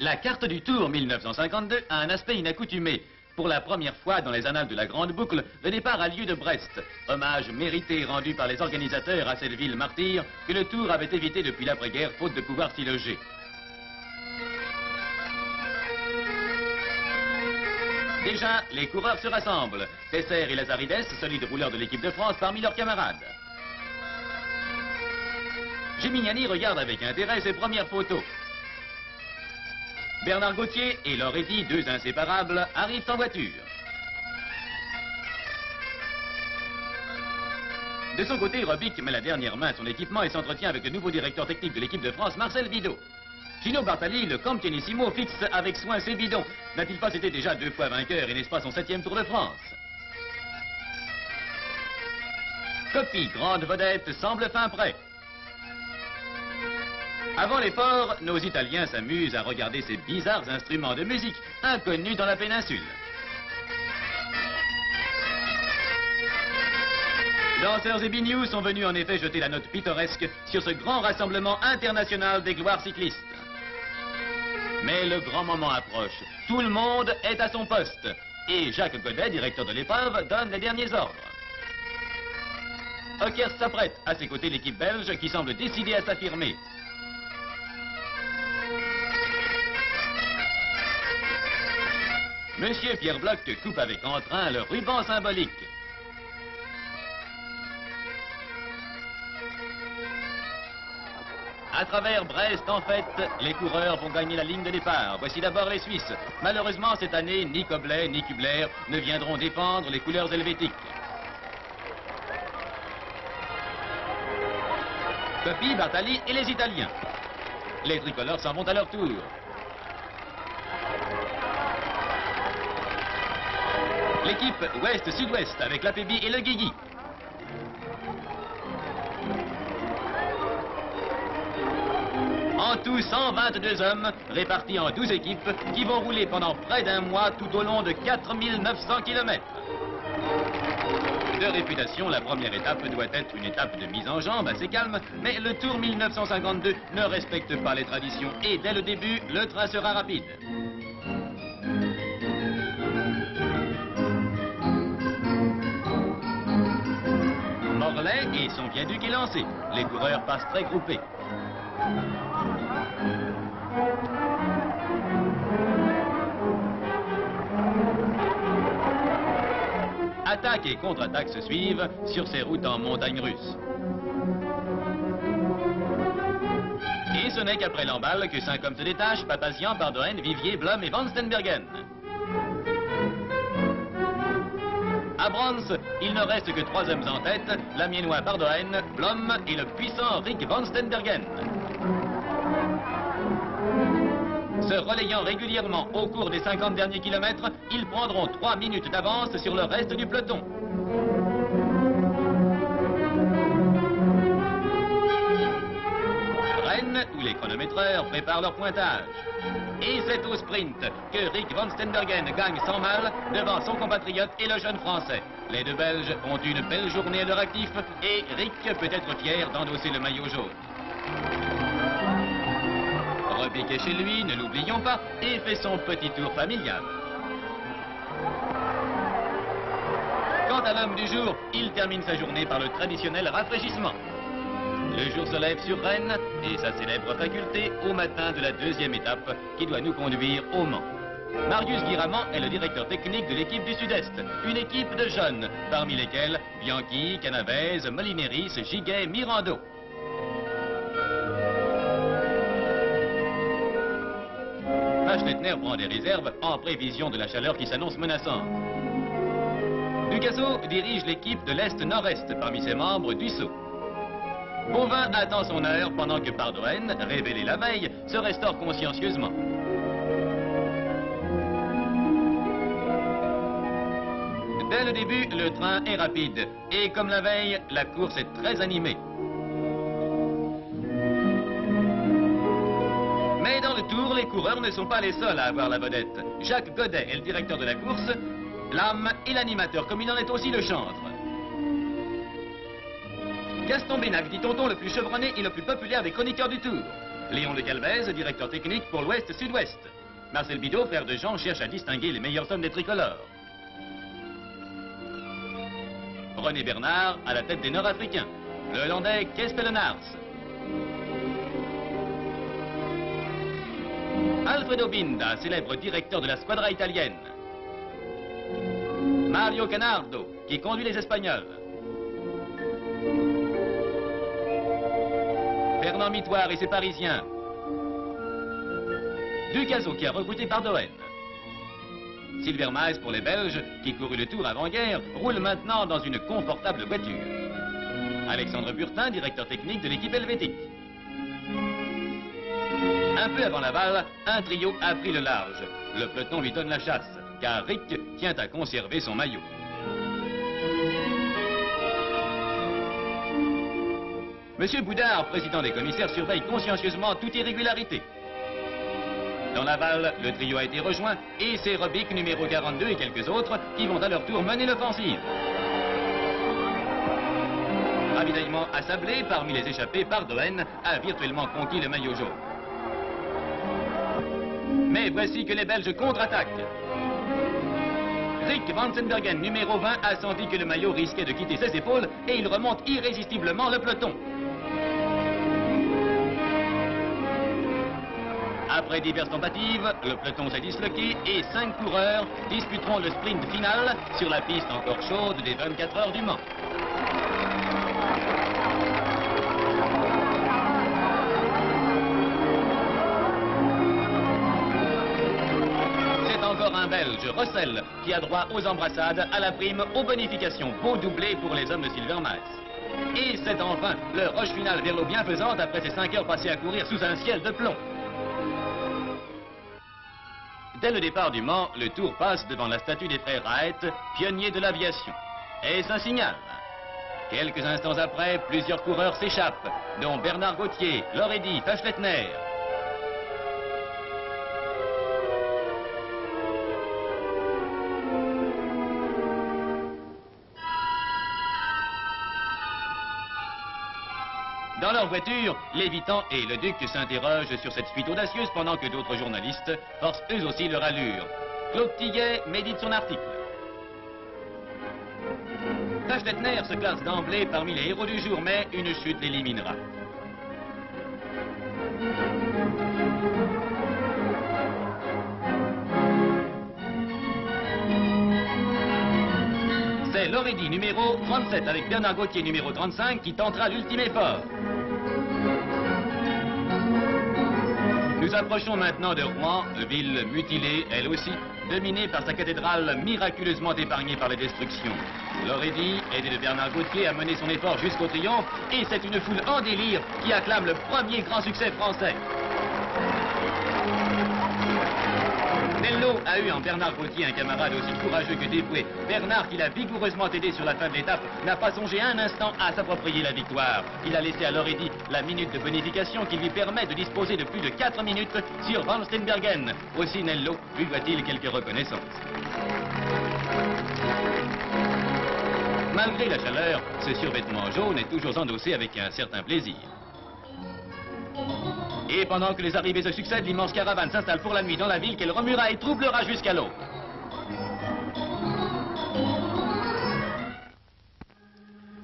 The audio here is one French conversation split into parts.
La carte du Tour 1952 a un aspect inaccoutumé. Pour la première fois dans les annales de la Grande Boucle, le départ a lieu de Brest. Hommage mérité rendu par les organisateurs à cette ville martyre que le Tour avait évité depuis l'après-guerre faute de pouvoir s'y loger. Déjà, les coureurs se rassemblent. Tesser et Lazarides, solides rouleurs de l'équipe de France parmi leurs camarades. Gimignani regarde avec intérêt ses premières photos. Bernard Gauthier et Loretti, deux inséparables, arrivent en voiture. De son côté, Robic met la dernière main à son équipement et s'entretient avec le nouveau directeur technique de l'équipe de France, Marcel Vidot. Gino Bartali, le campionissimo, fixe avec soin ses bidons. N'a-t-il pas été déjà 2 fois vainqueur et n'est-ce pas son 7e Tour de France? Coppi, grande vedette, semble fin prêt. Avant les ports, nos Italiens s'amusent à regarder ces bizarres instruments de musique inconnus dans la péninsule. Danseurs et binious sont venus en effet jeter la note pittoresque sur ce grand rassemblement international des gloires cyclistes. Mais le grand moment approche. Tout le monde est à son poste. Et Jacques Godet, directeur de l'épreuve, donne les derniers ordres. Ockers s'apprête. À ses côtés, l'équipe belge qui semble décidée à s'affirmer. Monsieur Pierre Bloch coupe avec entrain le ruban symbolique. À travers Brest, en fait, les coureurs vont gagner la ligne de départ. Voici d'abord les Suisses. Malheureusement, cette année, ni Koblet ni Kubler ne viendront défendre les couleurs helvétiques. Coppi, Bartali et les Italiens. Les tricolores s'en vont à leur tour. L'équipe ouest-sud-ouest avec la Pébi et le Guigui. En tout, 122 hommes répartis en 12 équipes qui vont rouler pendant près d'un mois tout au long de 4900 km. De réputation, la première étape doit être une étape de mise en jambe assez calme, mais le Tour 1952 ne respecte pas les traditions et dès le début, le train sera rapide. Morlaix et son viaduc est lancé. Les coureurs passent très groupés. Attaque et contre-attaque se suivent sur ces routes en montagne russe. Et ce n'est qu'après l'emballe que 5 hommes se détachent, Papazian, Pardoen, Vivier, Blum et Van Stenbergen. À Brons, il ne reste que 3 hommes en tête, l'Amiénois Pardoen, Blum et le puissant Rick Van Stenbergen. Se relayant régulièrement au cours des 50 derniers kilomètres, ils prendront 3 minutes d'avance sur le reste du peloton. Rennes, où les chronométreurs préparent leur pointage. Et c'est au sprint que Rick Van Stenbergen gagne sans mal devant son compatriote et le jeune Français. Les deux Belges ont une belle journée à leur actif et Rick peut être fier d'endosser le maillot jaune. Robic est chez lui, ne l'oublions pas, et fait son petit tour familial. Quant à l'homme du jour, il termine sa journée par le traditionnel rafraîchissement. Le jour se lève sur Rennes et sa célèbre faculté au matin de la 2e étape qui doit nous conduire au Mans. Marius Guiramant est le directeur technique de l'équipe du Sud-Est, une équipe de jeunes, parmi lesquels Bianchi, Canavese, Molineris, Giguet, Mirando. Pachlettner prend des réserves en prévision de la chaleur qui s'annonce menaçante. Ducasso dirige l'équipe de l'Est-Nord-Est, parmi ses membres Dussault. Bovin attend son heure pendant que Pardoen, révélé la veille, se restaure consciencieusement. Dès le début, le train est rapide et comme la veille, la course est très animée. Mais dans le Tour, les coureurs ne sont pas les seuls à avoir la vedette. Jacques Godet est le directeur de la course, l'âme et l'animateur, comme il en est aussi le chantre. Gaston Bénac, dit Tonton, le plus chevronné et le plus populaire des chroniqueurs du Tour. Léon de Calvez, directeur technique pour l'Ouest-Sud-Ouest. Marcel Bidot, frère de Jean, cherche à distinguer les meilleurs hommes des tricolores. René Bernard à la tête des Nord-Africains. Le Hollandais Kestelenars. Alfredo Binda, célèbre directeur de la squadra italienne. Mario Canardo, qui conduit les Espagnols. Fernand Mitoire et ses Parisiens. Ducaso, qui a recruté Pardoen. Silvermeis pour les Belges, qui courut le Tour avant-guerre, roule maintenant dans une confortable voiture. Alexandre Burtin, directeur technique de l'équipe helvétique. Un peu avant Laval, un trio a pris le large. Le peloton lui donne la chasse, car Rick tient à conserver son maillot. Monsieur Boudard, président des commissaires, surveille consciencieusement toute irrégularité. Dans Laval, le trio a été rejoint et c'est Robic, numéro 42 et quelques autres qui vont à leur tour mener l'offensive. Ravitaillement à Sablé, parmi les échappés, Pardoen a virtuellement conquis le maillot jaune. Mais voici que les Belges contre-attaquent. Rick Vansenbergen, numéro 20, a senti que le maillot risquait de quitter ses épaules et il remonte irrésistiblement le peloton. Après diverses tentatives, le peloton s'est disloqué et 5 coureurs disputeront le sprint final sur la piste encore chaude des 24 heures du Mans. C'est encore un Belge, Rossel, qui a droit aux embrassades, à la prime, aux bonifications. Beau doublé pour les hommes de Silvermeis. Et c'est enfin le rush final vers l'eau bienfaisante après ces 5 heures passées à courir sous un ciel de plomb. Dès le départ du Mans, le Tour passe devant la statue des frères Wright, pionniers de l'aviation. Est-ce un signal? Quelques instants après, plusieurs coureurs s'échappent, dont Bernard Gauthier, Lorédy, Fachletner. Dans leur voiture, Lévitan et le Duc s'interrogent sur cette fuite audacieuse pendant que d'autres journalistes forcent eux aussi leur allure. Claude Tiguet médite son article. Fachletner se classe d'emblée parmi les héros du jour, mais une chute l'éliminera. C'est Lorédy, numéro 37, avec Bernard Gauthier, numéro 35, qui tentera l'ultime effort. Nous approchons maintenant de Rouen, ville mutilée, elle aussi, dominée par sa cathédrale miraculeusement épargnée par les destructions. Lorédy, aidé de Bernard Gauthier, a mené son effort jusqu'au triomphe, et c'est une foule en délire qui acclame le premier grand succès français. Nello a eu en Bernard Gauthier un camarade aussi courageux que dévoué. Bernard, qui l'a vigoureusement aidé sur la fin de l'étape, n'a pas songé un instant à s'approprier la victoire. Il a laissé à Lorédy la minute de bonification qui lui permet de disposer de plus de 4 minutes sur Van Steenbergen. Aussi Nello lui doit-il quelques reconnaissances. Malgré la chaleur, ce survêtement jaune est toujours endossé avec un certain plaisir. Et pendant que les arrivées se succèdent, l'immense caravane s'installe pour la nuit dans la ville qu'elle remuera et troublera jusqu'à l'aube.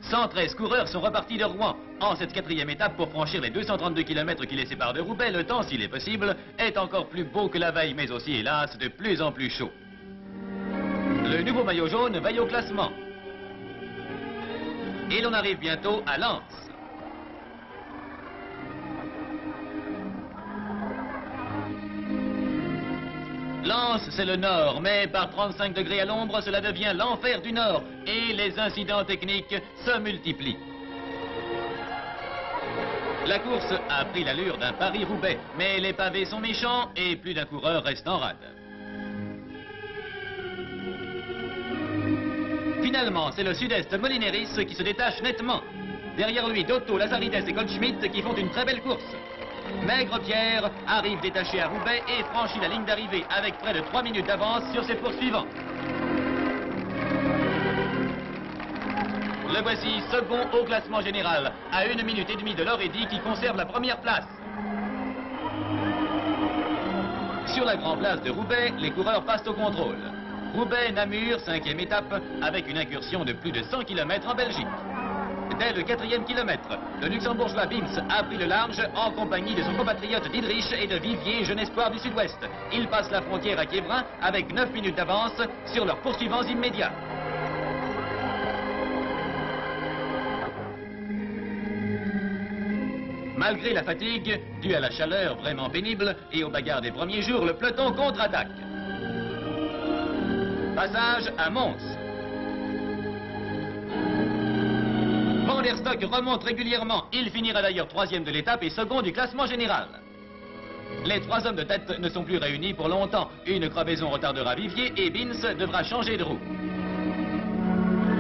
113 coureurs sont repartis de Rouen en cette 4e étape pour franchir les 232 km qui les séparent de Roubaix. Le temps, s'il est possible, est encore plus beau que la veille, mais aussi, hélas, de plus en plus chaud. Le nouveau maillot jaune veille au classement. Et l'on arrive bientôt à Lens. Lens, c'est le nord, mais par 35 degrés à l'ombre, cela devient l'enfer du nord et les incidents techniques se multiplient. La course a pris l'allure d'un Paris-Roubaix, mais les pavés sont méchants et plus d'un coureur reste en rade. Finalement, c'est le sud-est Molineris qui se détache nettement. Derrière lui, Dotto, Lazarides et Goldschmidt qui font une très belle course. Maigre-Pierre arrive détaché à Roubaix et franchit la ligne d'arrivée avec près de 3 minutes d'avance sur ses poursuivants. Le voici second au classement général, à 1 minute et demie de Lorédy qui conserve la première place. Sur la grande place de Roubaix, les coureurs passent au contrôle. Roubaix-Namur, 5e étape, avec une incursion de plus de 100 km en Belgique. Dès le 4e kilomètre, le luxembourgeois Bims a pris le large en compagnie de son compatriote Didrich et de Vivier, jeune espoir du Sud-Ouest. Il passe la frontière à Quievrin avec 9 minutes d'avance sur leurs poursuivants immédiats. Malgré la fatigue, due à la chaleur vraiment pénible et aux bagarres des premiers jours, le peloton contre-attaque. Passage à Mons. Van der Stock remonte régulièrement. Il finira d'ailleurs 3e de l'étape et second du classement général. Les 3 hommes de tête ne sont plus réunis pour longtemps. Une crevaison retardera Vivier et Bins devra changer de roue.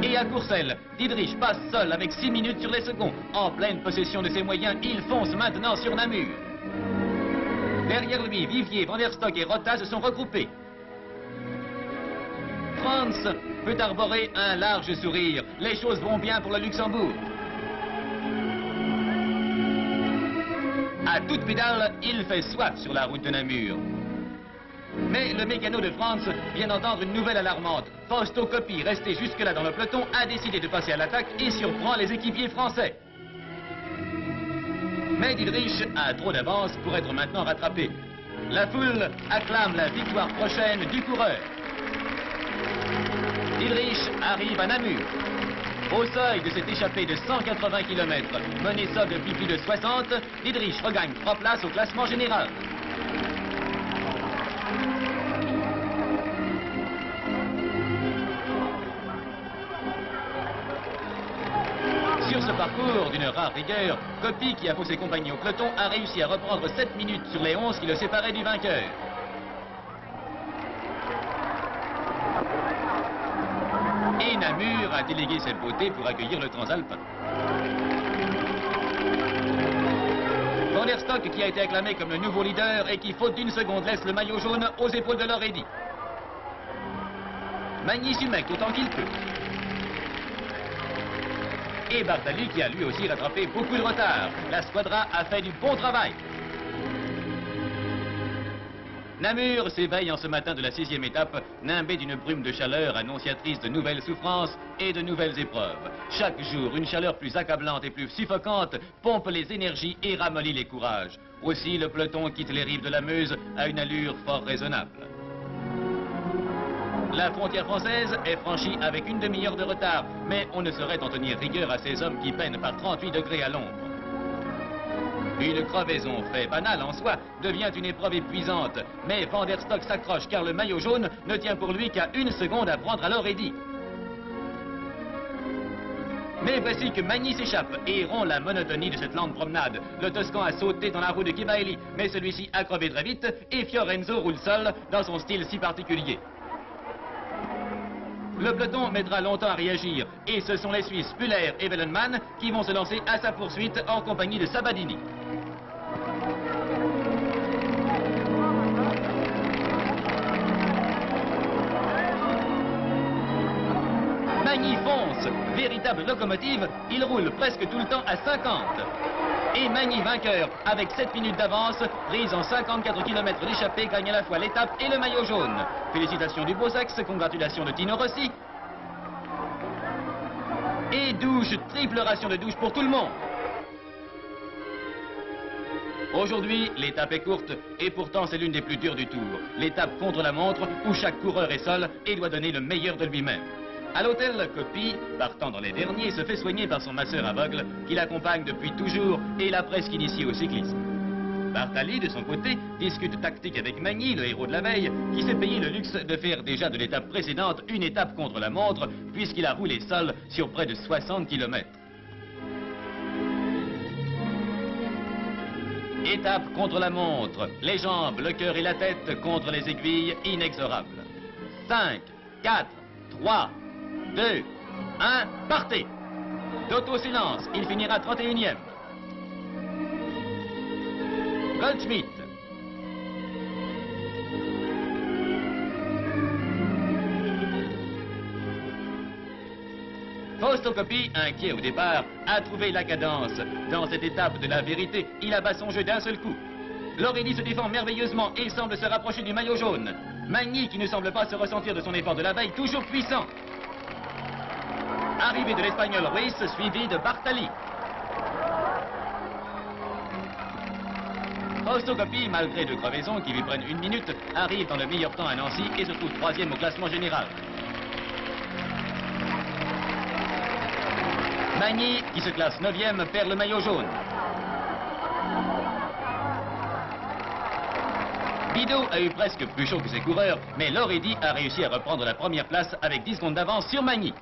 Et à Courcelles, Didrich passe seul avec 6 minutes sur les seconds. En pleine possession de ses moyens, il fonce maintenant sur Namur. Derrière lui, Vivier, Van der Stock et Rota se sont regroupés. Franz peut arborer un large sourire. Les choses vont bien pour le Luxembourg. À toute pédale, il fait soif sur la route de Namur. Mais le mécano de Franz vient d'entendre une nouvelle alarmante. Fausto Coppi, resté jusque-là dans le peloton, a décidé de passer à l'attaque et surprend les équipiers français. Mais Didrich a trop d'avance pour être maintenant rattrapé. La foule acclame la victoire prochaine du coureur. Didrich arrive à Namur. Au seuil de cette échappée de 180 km, menée ça depuis plus de 60, Didrich regagne 3 places au classement général. Sur ce parcours d'une rare rigueur, Coppi, qui a faussé compagnie au peloton, a réussi à reprendre 7 minutes sur les 11 qui le séparaient du vainqueur. Et Namur a délégué cette beauté pour accueillir le Transalpin. Van der Stock, qui a été acclamé comme le nouveau leader et qui, faute d'une seconde, laisse le maillot jaune aux épaules de Loredi. Magny Sumec autant qu'il peut. Et Bartali, qui a lui aussi rattrapé beaucoup de retard. La squadra a fait du bon travail. Namur s'éveille en ce matin de la 6e étape, nimbé d'une brume de chaleur annonciatrice de nouvelles souffrances et de nouvelles épreuves. Chaque jour, une chaleur plus accablante et plus suffocante pompe les énergies et ramollit les courages. Aussi, le peloton quitte les rives de la Meuse à une allure fort raisonnable. La frontière française est franchie avec une demi-heure de retard, mais on ne saurait en tenir rigueur à ces hommes qui peinent par 38 degrés à l'ombre. Une crevaison fait banale en soi devient une épreuve épuisante, mais Van der Stock s'accroche car le maillot jaune ne tient pour lui qu'à 1 seconde à prendre à Loredi. Mais voici que Magny s'échappe et rompt la monotonie de cette lente promenade. Le Toscan a sauté dans la roue de Kibaeli, mais celui-ci a crevé très vite et Fiorenzo roule seul dans son style si particulier. Le peloton mettra longtemps à réagir et ce sont les Suisses Puller et Wellenmann qui vont se lancer à sa poursuite en compagnie de Sabadini. Magny fonce, véritable locomotive, il roule presque tout le temps à 50. Et Magny vainqueur, avec 7 minutes d'avance, prise en 54 km d'échappée, gagne à la fois l'étape et le maillot jaune. Félicitations du beau sexe, congratulations de Tino Rossi. Et douche, triple ration de douche pour tout le monde. Aujourd'hui, l'étape est courte et pourtant c'est l'une des plus dures du tour. L'étape contre la montre où chaque coureur est seul et doit donner le meilleur de lui-même. À l'hôtel, Coppi, partant dans les derniers, se fait soigner par son masseur aveugle qui l'accompagne depuis toujours et l'a presque initié au cyclisme. Bartali, de son côté, discute tactique avec Magny, le héros de la veille, qui s'est payé le luxe de faire déjà de l'étape précédente une étape contre la montre, puisqu'il a roulé seul sur près de 60 km. Étape contre la montre, les jambes, le cœur et la tête contre les aiguilles inexorables. 5, 4, 3, 2, 1, partez! D'auto-silence, il finira 31e. Goldschmidt. Fausto Coppi, inquiet au départ, a trouvé la cadence. Dans cette étape de la vérité, il abat son jeu d'un seul coup. Loredi se défend merveilleusement et semble se rapprocher du maillot jaune. Magny, qui ne semble pas se ressentir de son effort de la veille, toujours puissant. Arrivée de l'Espagnol Ruiz, suivi de Bartali. Fausto Coppi, malgré deux crevaisons qui lui prennent une minute, arrive dans le meilleur temps à Nancy et se trouve troisième au classement général. Magny, qui se classe 9e, perd le maillot jaune. Bidot a eu presque plus chaud que ses coureurs, mais Loredi a réussi à reprendre la première place avec 10 secondes d'avance sur Magny.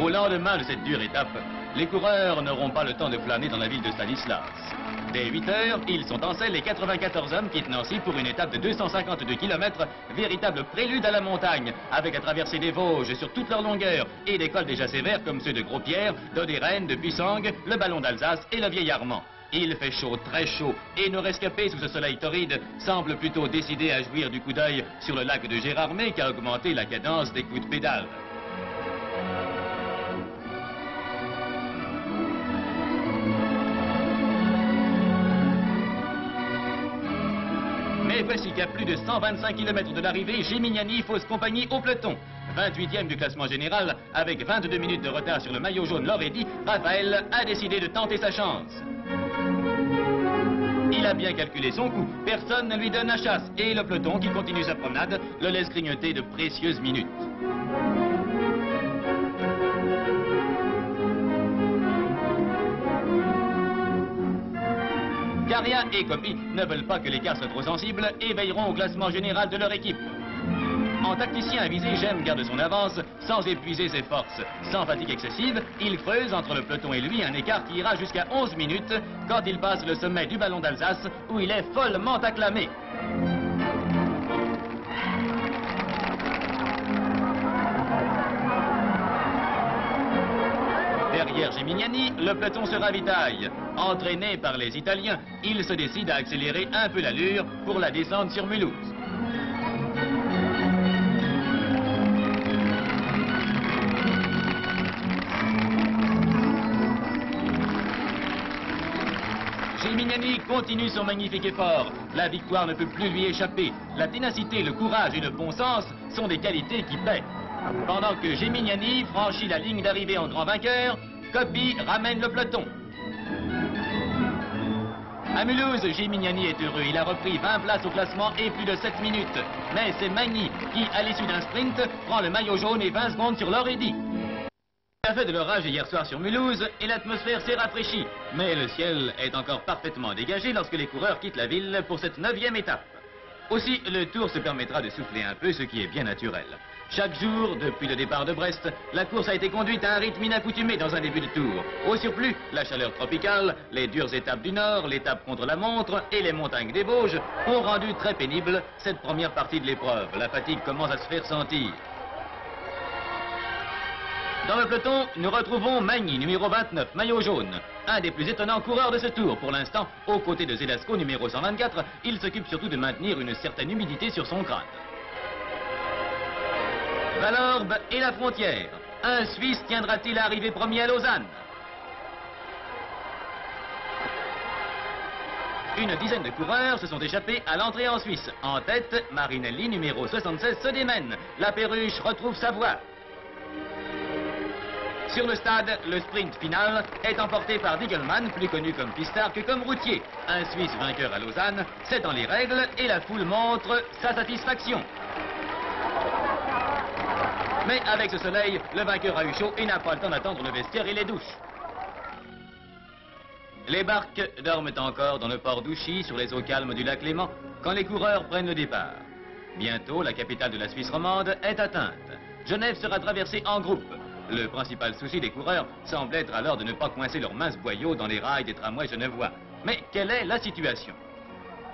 Au lendemain de cette dure étape, les coureurs n'auront pas le temps de flâner dans la ville de Stanislas. Dès 8 heures, ils sont en selle, les 94 hommes quittent Nancy pour une étape de 252 km, véritable prélude à la montagne, avec à traverser des Vosges sur toute leur longueur et des cols déjà sévères comme ceux de Gros-Pierre, d'Odérène, de Puissang, le Ballon d'Alsace et le Vieil Armand. Il fait chaud, très chaud, et nos rescapés sous ce soleil torride semblent plutôt décidés à jouir du coup d'œil sur le lac de Gérardmer qu'à augmenter la cadence des coups de pédale. Mais voici qu'à plus de 125 km de l'arrivée, Gimignani fausse compagnie au peloton. 28e du classement général, avec 22 minutes de retard sur le maillot jaune Loredi, Raphaël a décidé de tenter sa chance. Il a bien calculé son coup, personne ne lui donne la chasse, et le peloton qui continue sa promenade le laisse grignoter de précieuses minutes. Caria et Coppi ne veulent pas que l'écart soit trop sensible et veilleront au classement général de leur équipe. En tacticien avisé, Gem garde son avance sans épuiser ses forces. Sans fatigue excessive, il creuse entre le peloton et lui un écart qui ira jusqu'à 11 minutes quand il passe le sommet du Ballon d'Alsace où il est follement acclamé. Derrière Gimignani, le peloton se ravitaille. Entraîné par les Italiens, il se décide à accélérer un peu l'allure pour la descente sur Mulhouse. Gimignani continue son magnifique effort. La victoire ne peut plus lui échapper. La ténacité, le courage et le bon sens sont des qualités qui paient. Pendant que Gimignani franchit la ligne d'arrivée en grand vainqueur, Coppi ramène le peloton. À Mulhouse, Gimignani est heureux. Il a repris 20 places au classement et plus de 7 minutes. Mais c'est Magny qui, à l'issue d'un sprint, prend le maillot jaune et 20 secondes sur Loredi. Il a fait de l'orage hier soir sur Mulhouse et l'atmosphère s'est rafraîchie. Mais le ciel est encore parfaitement dégagé lorsque les coureurs quittent la ville pour cette 9e étape. Aussi, le tour se permettra de souffler un peu, ce qui est bien naturel. Chaque jour, depuis le départ de Brest, la course a été conduite à un rythme inaccoutumé dans un début de tour. Au surplus, la chaleur tropicale, les dures étapes du Nord, l'étape contre la montre et les montagnes des Vosges ont rendu très pénible cette première partie de l'épreuve. La fatigue commence à se faire sentir. Dans le peloton, nous retrouvons Magny, numéro 29, maillot jaune. Un des plus étonnants coureurs de ce tour. Pour l'instant, aux côtés de Zelasco, numéro 124, il s'occupe surtout de maintenir une certaine humidité sur son crâne. Valorbe et la frontière. Un Suisse tiendra-t-il à arriver premier à Lausanne? Une dizaine de coureurs se sont échappés à l'entrée en Suisse. En tête, Marinelli, numéro 76, se démène. La Perruche retrouve sa voie. Sur le stade, le sprint final est emporté par Diegelmann, plus connu comme pistard que comme routier. Un Suisse vainqueur à Lausanne, c'est dans les règles et la foule montre sa satisfaction. Mais avec ce soleil, le vainqueur a eu chaud et n'a pas le temps d'attendre le vestiaire et les douches. Les barques dorment encore dans le port d'Ouchy, sur les eaux calmes du lac Léman, quand les coureurs prennent le départ. Bientôt, la capitale de la Suisse romande est atteinte. Genève sera traversée en groupe. Le principal souci des coureurs semble être alors de ne pas coincer leurs minces boyaux dans les rails des tramways genevois. Mais quelle est la situation?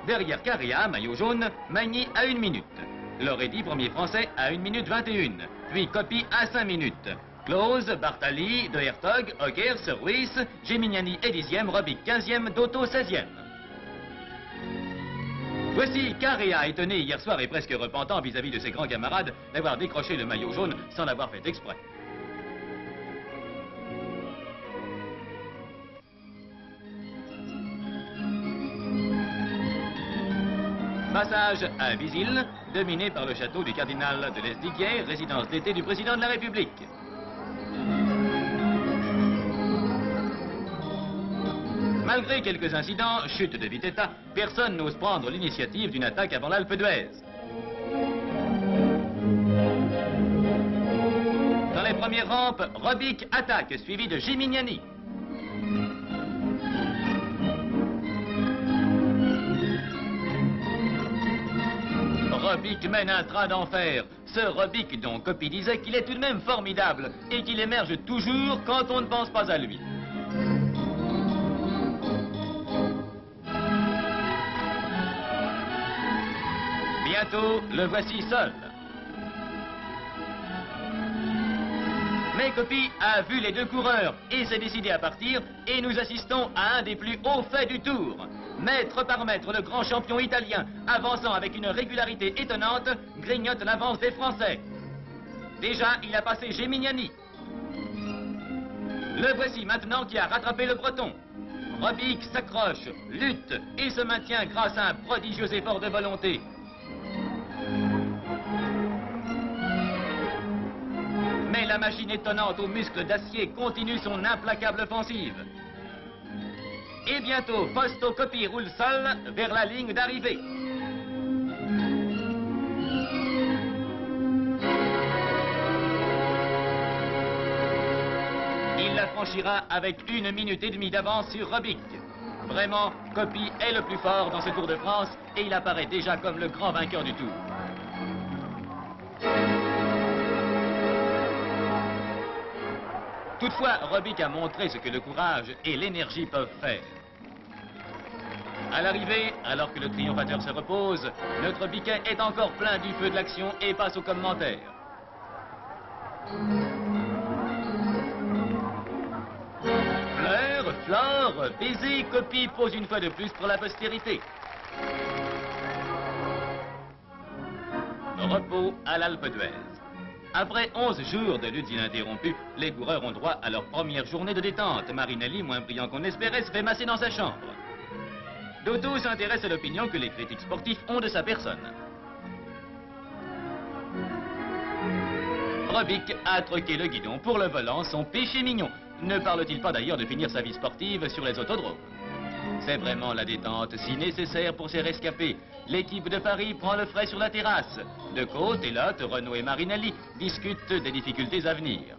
Derrière Caria, maillot jaune, Magny à 1 minute. Loredi, premier français, à 1 minute 21. Puis Coppi à 5 minutes. Close, Bartali, De Hertog, Ockers, Ruiz, Gimignani est 10e, Robic 15e, Dotto 16e. Voici Correa, étonné hier soir et presque repentant vis-à-vis de ses grands camarades d'avoir décroché le maillot jaune sans l'avoir fait exprès. Passage à Visil, dominé par le château du cardinal de Lesdiguières, résidence d'été du président de la République. Malgré quelques incidents, chute de Vitetta, personne n'ose prendre l'initiative d'une attaque avant l'Alpe d'Huez. Dans les premières rampes, Robic attaque, suivi de Gimignani. Robic mène un train d'enfer. Ce Robic dont Coppi disait qu'il est tout de même formidable et qu'il émerge toujours quand on ne pense pas à lui. Bientôt, le voici seul. Mais Coppi a vu les deux coureurs et s'est décidé à partir et nous assistons à un des plus hauts faits du Tour. Mètre par mètre, le grand champion italien, avançant avec une régularité étonnante, grignote l'avance des Français. Déjà, il a passé Gimignani. Le voici maintenant qui a rattrapé le Breton. Robic s'accroche, lutte et se maintient grâce à un prodigieux effort de volonté. Mais la machine étonnante aux muscles d'acier continue son implacable offensive. Et bientôt, Fausto Coppi roule seul vers la ligne d'arrivée. Il la franchira avec 1 minute et demie d'avance sur Robic. Vraiment, Coppi est le plus fort dans ce Tour de France et il apparaît déjà comme le grand vainqueur du Tour. Toutefois, Robic a montré ce que le courage et l'énergie peuvent faire. À l'arrivée, alors que le triomphateur se repose, notre biquet est encore plein du feu de l'action et passe aux commentaires. Fleurs, flore, baiser, Coppi pose une fois de plus pour la postérité. Repos à l'Alpe d'Huez. Après 11 jours de luttes ininterrompues, les coureurs ont droit à leur première journée de détente. Marinelli, moins brillant qu'on espérait, se fait masser dans sa chambre. Dotto s'intéresse à l'opinion que les critiques sportifs ont de sa personne. Robic a troqué le guidon pour le volant, son péché mignon. Ne parle-t-il pas d'ailleurs de finir sa vie sportive sur les autodromes? C'est vraiment la détente si nécessaire pour ces rescapés. L'équipe de Paris prend le frais sur la terrasse. De Côte, Elotte, Renault et Marinelli discutent des difficultés à venir.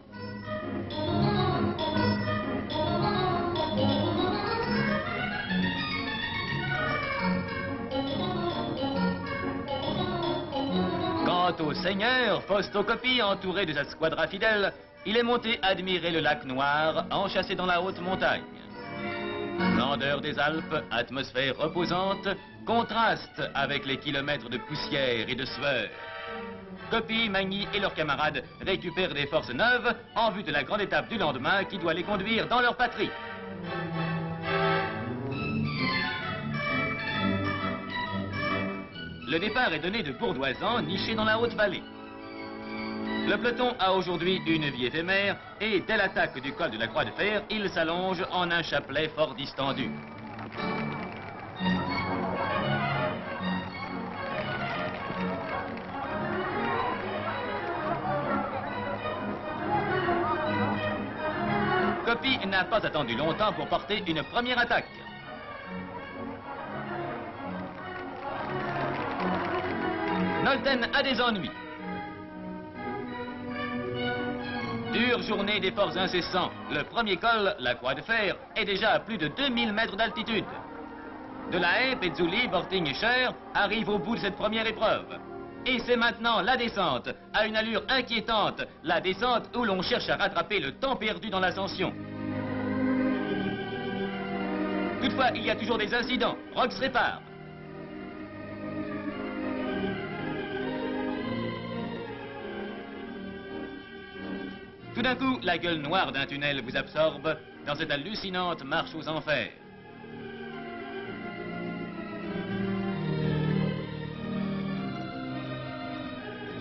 Quant au seigneur, Fausto Coppi, entouré de sa squadra fidèle, il est monté admirer le lac Noir, enchâssé dans la haute montagne. Grandeur des Alpes, atmosphère reposante, contraste avec les kilomètres de poussière et de sueur. Coppi, Magny et leurs camarades récupèrent des forces neuves en vue de la grande étape du lendemain qui doit les conduire dans leur patrie. Le départ est donné de Bourdoisan, niché dans la Haute-Vallée. Le peloton a aujourd'hui une vie éphémère et dès l'attaque du col de la Croix de Fer, il s'allonge en un chapelet fort distendu. Coppi n'a pas attendu longtemps pour porter une première attaque. Nolten a des ennuis. Dure journée d'efforts incessants. Le premier col, la Croix de Fer, est déjà à plus de 2000 mètres d'altitude. De la Haye, Pezzoli, Borting et Cher arrivent au bout de cette première épreuve. Et c'est maintenant la descente, à une allure inquiétante, la descente où l'on cherche à rattraper le temps perdu dans l'ascension. Toutefois, il y a toujours des incidents. Rox répare. Tout d'un coup, la gueule noire d'un tunnel vous absorbe dans cette hallucinante marche aux enfers.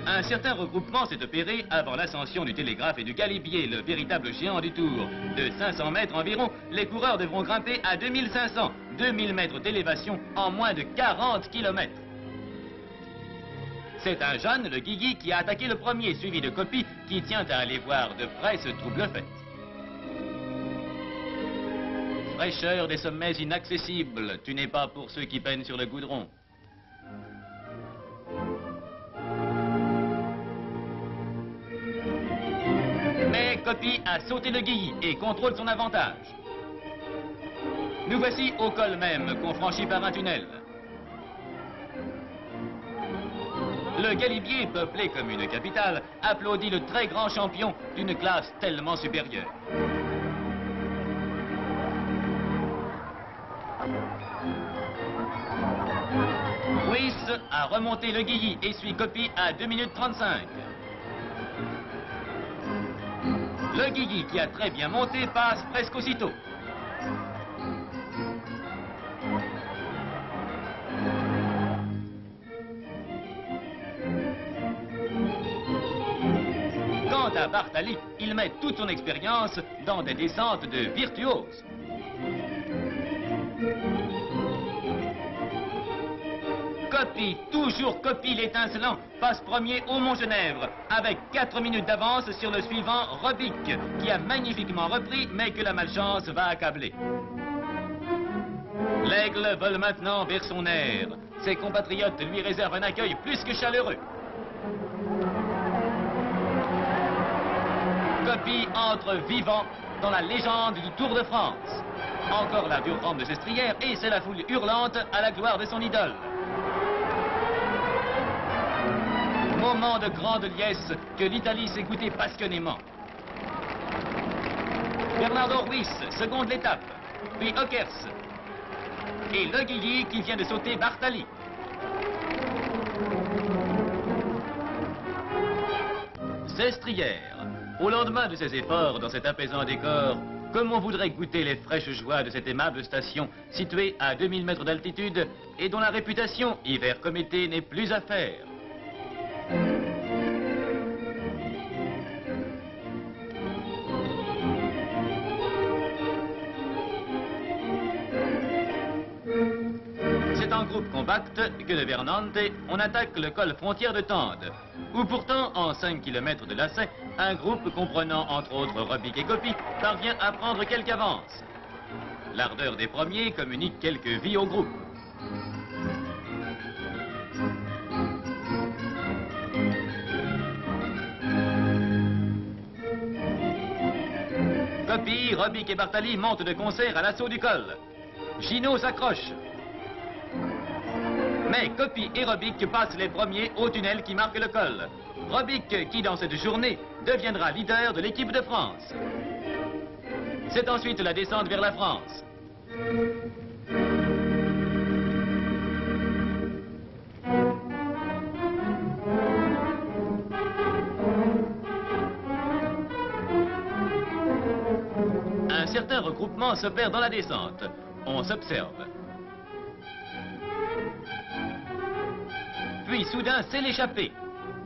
Un certain regroupement s'est opéré avant l'ascension du télégraphe et du galibier, le véritable géant du Tour. De 500 mètres environ, les coureurs devront grimper à 2500, 2000 mètres d'élévation en moins de 40 km. C'est un jeune, le Guigui, qui a attaqué le premier, suivi de Coppi, qui tient à aller voir de près ce trouble fait. Fraîcheur des sommets inaccessibles, tu n'es pas pour ceux qui peinent sur le goudron. Mais Coppi a sauté le Guigui et contrôle son avantage. Nous voici au col même, qu'on franchit par un tunnel. Le galibier, peuplé comme une capitale, applaudit le très grand champion d'une classe tellement supérieure. Ruiz a remonté le Guigui et suit Coppi à 2 minutes 35. Le Guigui, qui a très bien monté, passe presque aussitôt. Quant à Bartali, il met toute son expérience dans des descentes de virtuose. Coppi, toujours Coppi l'étincelant, passe premier au Mont-Genèvre, avec 4 minutes d'avance sur le suivant, Robic, qui a magnifiquement repris, mais que la malchance va accabler. L'aigle vole maintenant vers son aire. Ses compatriotes lui réservent un accueil plus que chaleureux. Coppi entre vivant dans la légende du Tour de France. Encore la dure rampe de Sestrières et c'est la foule hurlante à la gloire de son idole. Moment de grande liesse que l'Italie s'est goûtée passionnément. Bernardo Ruiz seconde l'étape, puis Ockers. Et le Guigui qui vient de sauter Bartali. Sestrières. Au lendemain de ses efforts dans cet apaisant décor, comme on voudrait goûter les fraîches joies de cette aimable station située à 2000 mètres d'altitude et dont la réputation, hiver comme été, n'est plus à faire. C'est en groupe compact que de Vernante, on attaque le col frontière de Tende, où pourtant, en 5 km de lacet, un groupe comprenant entre autres Robic et Coppi parvient à prendre quelque avance. L'ardeur des premiers communique quelques vies au groupe. Coppi, Robic et Bartali montent de concert à l'assaut du col. Gino s'accroche. Mais Coppi et Robic passent les premiers au tunnel qui marque le col. Robic, qui dans cette journée deviendra leader de l'équipe de France. C'est ensuite la descente vers la France. Un certain regroupement s'opère dans la descente. On s'observe. Puis soudain, c'est l'échappée.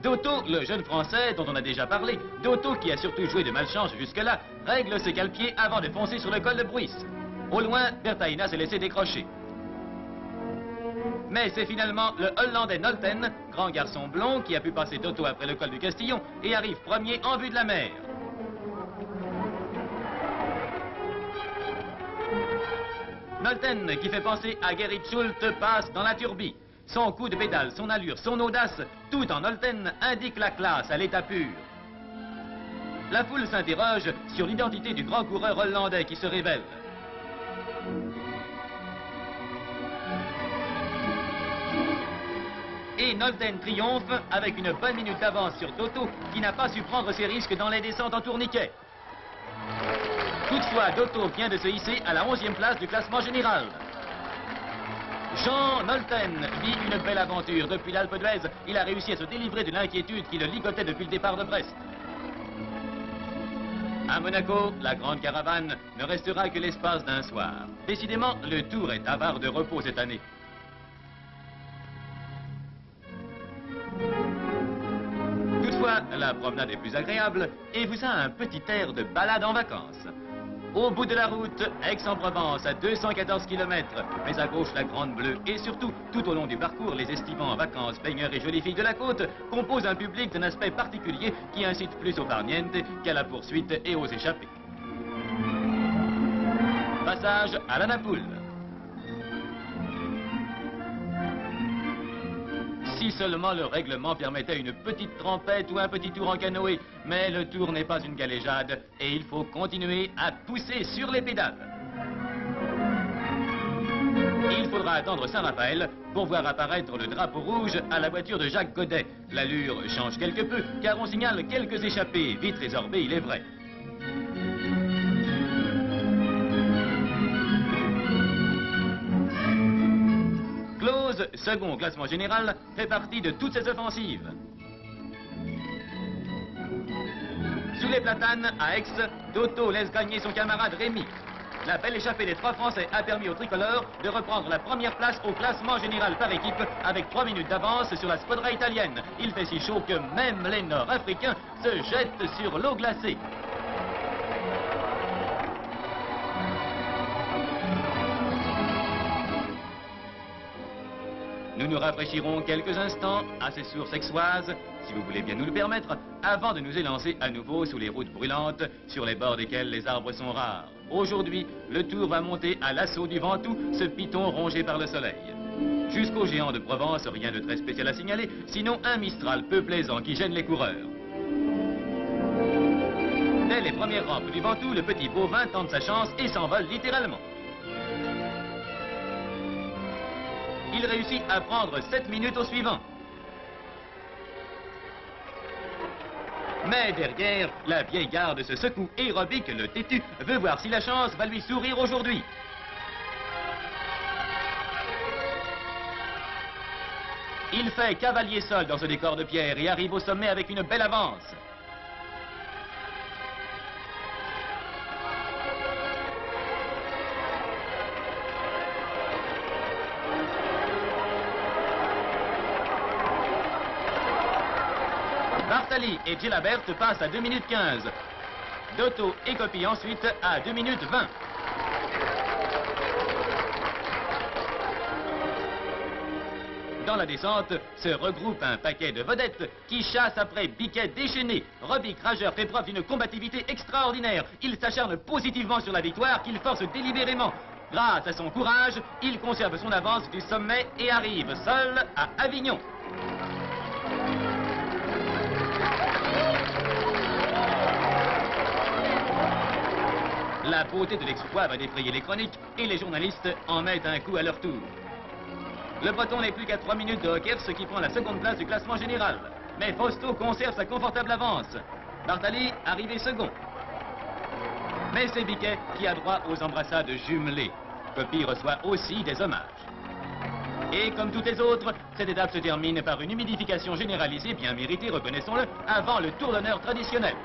Dotto, le jeune Français dont on a déjà parlé, Dotto qui a surtout joué de malchance jusque-là, règle ses cale-pieds avant de foncer sur le col de Bruys. Au loin, Bertaina s'est laissé décrocher. Mais c'est finalement le Hollandais Nolten, grand garçon blond, qui a pu passer Dotto après le col du Castillon et arrive premier en vue de la mer. Nolten, qui fait penser à Gerrit Schultz, passe dans la turbie. Son coup de pédale, son allure, son audace, tout en Nolten indique la classe à l'état pur. La foule s'interroge sur l'identité du grand coureur hollandais qui se révèle. Et Nolten triomphe avec une bonne minute d'avance sur Dotto qui n'a pas su prendre ses risques dans les descentes en tourniquet. Toutefois, Dotto vient de se hisser à la 11e place du classement général. Jean Nolten vit une belle aventure. Depuis l'Alpe d'Huez, il a réussi à se délivrer de l'inquiétude qui le ligotait depuis le départ de Brest. À Monaco, la grande caravane ne restera que l'espace d'un soir. Décidément, le Tour est avare de repos cette année. là, la promenade est plus agréable et vous a un petit air de balade en vacances. Au bout de la route, Aix-en-Provence à 214 km, mais à gauche la Grande Bleue et surtout, tout au long du parcours, les estivants en vacances, baigneurs et jolies filles de la côte composent un public d'un aspect particulier qui incite plus au farniente qu'à la poursuite et aux échappées. Passage à la Napoule. Si seulement le règlement permettait une petite trempette ou un petit tour en canoë, mais le tour n'est pas une galéjade et il faut continuer à pousser sur les pédales. Il faudra attendre Saint-Raphaël pour voir apparaître le drapeau rouge à la voiture de Jacques Godet. L'allure change quelque peu car on signale quelques échappées, vite résorbées il est vrai. Close, second au classement général, fait partie de toutes ces offensives. Sous les platanes, à Aix, Toto laisse gagner son camarade Rémi. La belle échappée des 3 Français a permis aux tricolores de reprendre la première place au classement général par équipe avec 3 minutes d'avance sur la squadra italienne. Il fait si chaud que même les Nord-Africains se jettent sur l'eau glacée. Nous nous rafraîchirons quelques instants à ces sources aixoises, si vous voulez bien nous le permettre, avant de nous élancer à nouveau sous les routes brûlantes, sur les bords desquelles les arbres sont rares. Aujourd'hui, le tour va monter à l'assaut du Ventoux, ce piton rongé par le soleil. Jusqu'au géant de Provence, rien de très spécial à signaler, sinon un Mistral peu plaisant qui gêne les coureurs. Dès les premières rampes du Ventoux, le petit bovin tente sa chance et s'envole littéralement. Il réussit à prendre 7 minutes au suivant. Mais derrière, la vieille garde se secoue et Robic, le têtu, veut voir si la chance va lui sourire aujourd'hui. Il fait cavalier seul dans ce décor de pierre et arrive au sommet avec une belle avance. Bartali et Gilabert passent à 2 minutes 15. Dotto et Coppi ensuite à 2 minutes 20. Dans la descente se regroupe un paquet de vedettes qui chassent après Biquet déchaîné. Robic Rageur fait preuve d'une combativité extraordinaire. Il s'acharne positivement sur la victoire qu'il force délibérément. Grâce à son courage, il conserve son avance du sommet et arrive seul à Avignon. La beauté de l'exploit va défrayer les chroniques et les journalistes en mettent un coup à leur tour. Le Breton n'est plus qu'à 3 minutes de Hockers, ce qui prend la seconde place du classement général. Mais Fausto conserve sa confortable avance. Bartali arrivé second. Mais c'est Biquet qui a droit aux embrassades jumelées. Coppi reçoit aussi des hommages. Et comme toutes les autres, cette étape se termine par une humidification généralisée, bien méritée, reconnaissons-le, avant le tour d'honneur traditionnel.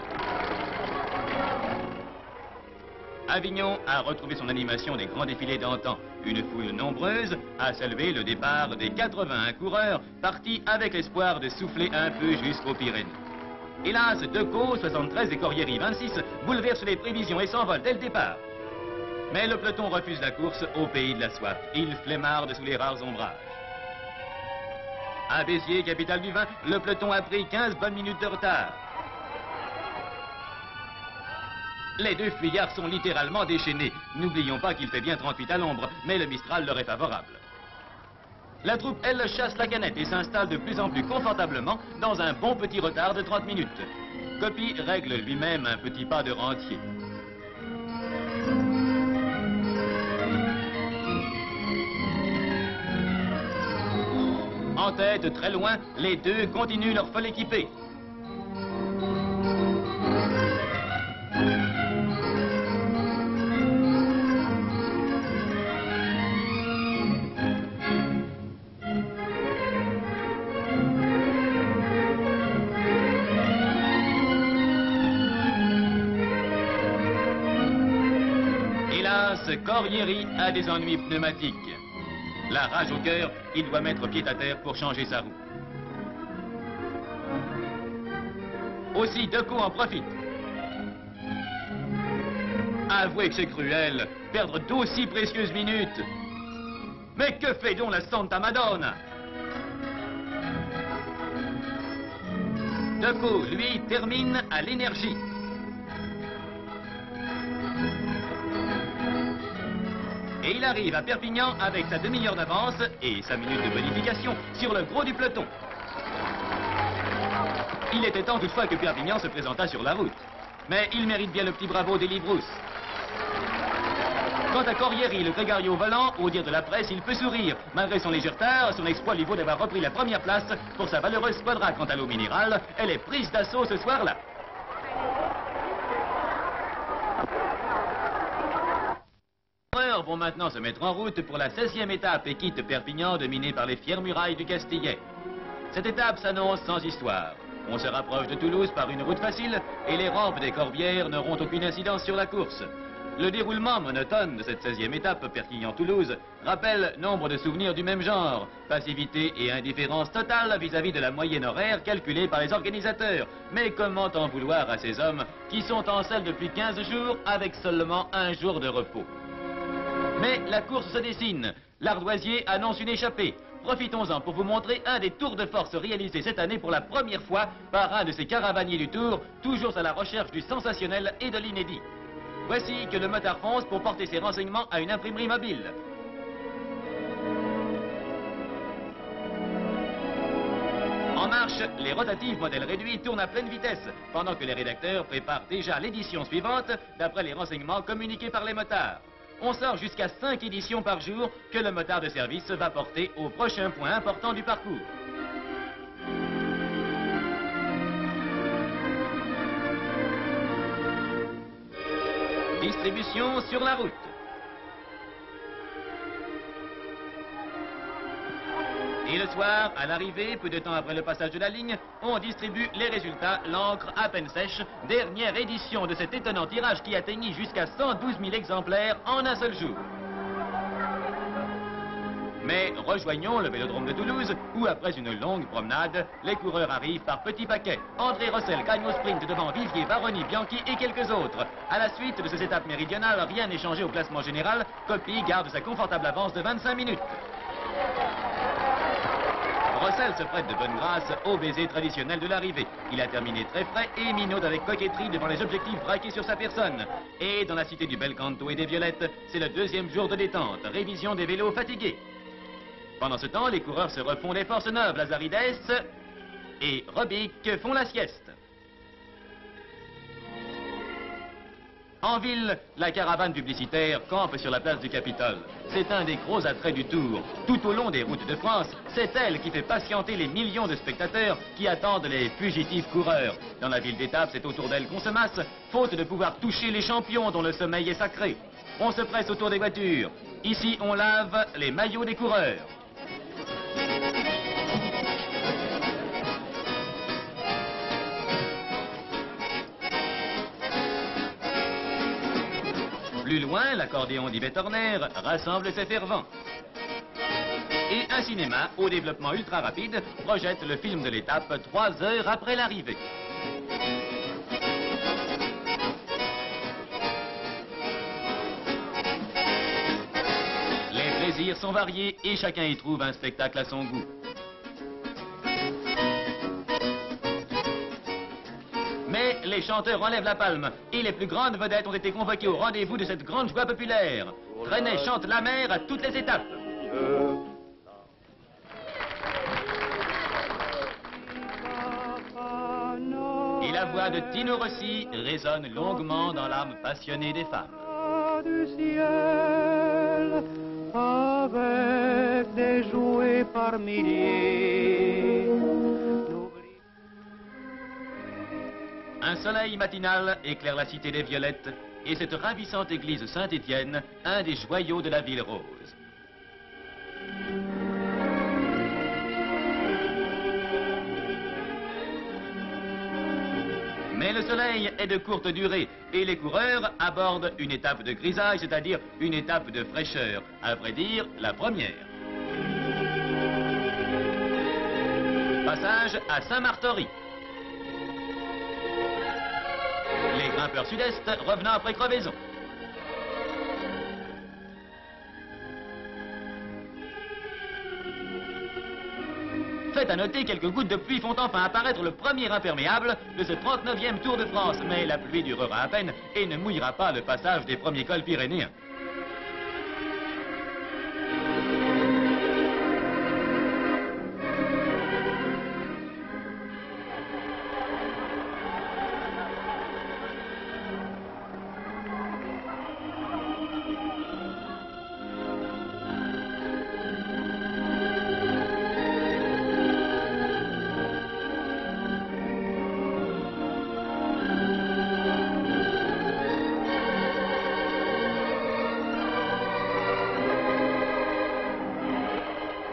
Avignon a retrouvé son animation des grands défilés d'antan. Une foule nombreuse a salué le départ des 81 coureurs partis avec l'espoir de souffler un peu jusqu'aux Pyrénées. Hélas, Decaux, 73 et Corrieri, 26, bouleversent les prévisions et s'envolent dès le départ. Mais le peloton refuse la course au pays de la soif. Il flémarde sous les rares ombrages. À Béziers, capitale du vin, le peloton a pris 15 bonnes minutes de retard. Les deux fuyards sont littéralement déchaînés. N'oublions pas qu'il fait bien 38 à l'ombre, mais le Mistral leur est favorable. La troupe, elle, chasse la canette et s'installe de plus en plus confortablement dans un bon petit retard de 30 minutes. Coppi règle lui-même un petit pas de rentier. En tête, très loin, les deux continuent leur folle équipée. Corrieri a des ennuis pneumatiques. La rage au cœur, il doit mettre pied à terre pour changer sa roue. Aussi, Decaux en profite. Avouez que c'est cruel, perdre d'aussi précieuses minutes. Mais que fait donc la Santa Madonna? Decaux, lui, termine à l'énergie. Et il arrive à Perpignan avec sa demi-heure d'avance et sa minute de bonification sur le gros du peloton. Il était temps toutefois que Perpignan se présentât sur la route. Mais il mérite bien le petit bravo d'Élie Brousse. Quant à Corrieri, le Grégario volant, au dire de la presse, il peut sourire. Malgré son léger retard, son exploit lui vaut d'avoir repris la première place pour sa valeureuse Squadra. Quant à l'eau minérale, elle est prise d'assaut ce soir-là. Les coureurs vont maintenant se mettre en route pour la 16e étape et quittent Perpignan dominée par les fières murailles du Castillet. Cette étape s'annonce sans histoire. On se rapproche de Toulouse par une route facile et les rampes des Corbières n'auront aucune incidence sur la course. Le déroulement monotone de cette 16e étape Perpignan-Toulouse rappelle nombre de souvenirs du même genre. Passivité et indifférence totale vis-à-vis de la moyenne horaire calculée par les organisateurs. Mais comment en vouloir à ces hommes qui sont en selle depuis 15 jours avec seulement un jour de repos? Mais la course se dessine. L'Ardoisier annonce une échappée. Profitons-en pour vous montrer un des tours de force réalisés cette année pour la première fois par un de ces caravaniers du Tour, toujours à la recherche du sensationnel et de l'inédit. Voici que le motard fonce pour porter ses renseignements à une imprimerie mobile. En marche, les rotatives modèles réduits tournent à pleine vitesse, pendant que les rédacteurs préparent déjà l'édition suivante, d'après les renseignements communiqués par les motards. On sort jusqu'à 5 éditions par jour que le motard de service va porter au prochain point important du parcours. Distribution sur la route. Et le soir, à l'arrivée, peu de temps après le passage de la ligne, on distribue les résultats, l'encre à peine sèche, dernière édition de cet étonnant tirage qui atteignit jusqu'à 112 000 exemplaires en un seul jour. Mais rejoignons le Vélodrome de Toulouse, où après une longue promenade, les coureurs arrivent par petits paquets. André Rossel gagne au sprint devant Vivier, Varoni, Bianchi et quelques autres. À la suite de ces étapes méridionales, rien n'est changé au classement général. Coppi garde sa confortable avance de 25 minutes. Rossel se prête de bonne grâce au baiser traditionnel de l'arrivée. Il a terminé très frais et minaude avec coquetterie devant les objectifs braqués sur sa personne. Et dans la cité du Belcanto et des Violettes, c'est le deuxième jour de détente, révision des vélos fatigués. Pendant ce temps, les coureurs se refont les forces neuves. Lazarides et Robic font la sieste. En ville, la caravane publicitaire campe sur la place du Capitole. C'est un des gros attraits du Tour. Tout au long des routes de France, c'est elle qui fait patienter les millions de spectateurs qui attendent les fugitifs coureurs. Dans la ville d'étape, c'est autour d'elle qu'on se masse, faute de pouvoir toucher les champions dont le sommeil est sacré. On se presse autour des voitures. Ici, on lave les maillots des coureurs. Plus loin, l'accordéon d'Yvette Horner rassemble ses fervents. Et un cinéma au développement ultra rapide projette le film de l'étape 3 heures après l'arrivée. Les plaisirs sont variés et chacun y trouve un spectacle à son goût. Mais les chanteurs enlèvent la palme et les plus grandes vedettes ont été convoquées au rendez-vous de cette grande joie populaire. Trenet chante la mer à toutes les étapes. Et la voix de Tino Rossi résonne longuement dans l'âme passionnée des femmes. Du ciel, avec des jouets par milliers. Un soleil matinal éclaire la cité des Violettes et cette ravissante église Saint-Étienne, un des joyaux de la ville rose. Mais le soleil est de courte durée et les coureurs abordent une étape de grisaille, c'est-à-dire une étape de fraîcheur, à vrai dire la première. Passage à Saint-Martory. grimpeur sud-est, revenant après crevaison. Fait à noter, quelques gouttes de pluie font enfin apparaître le premier imperméable de ce 39e Tour de France. Mais la pluie durera à peine et ne mouillera pas le passage des premiers cols pyrénéens.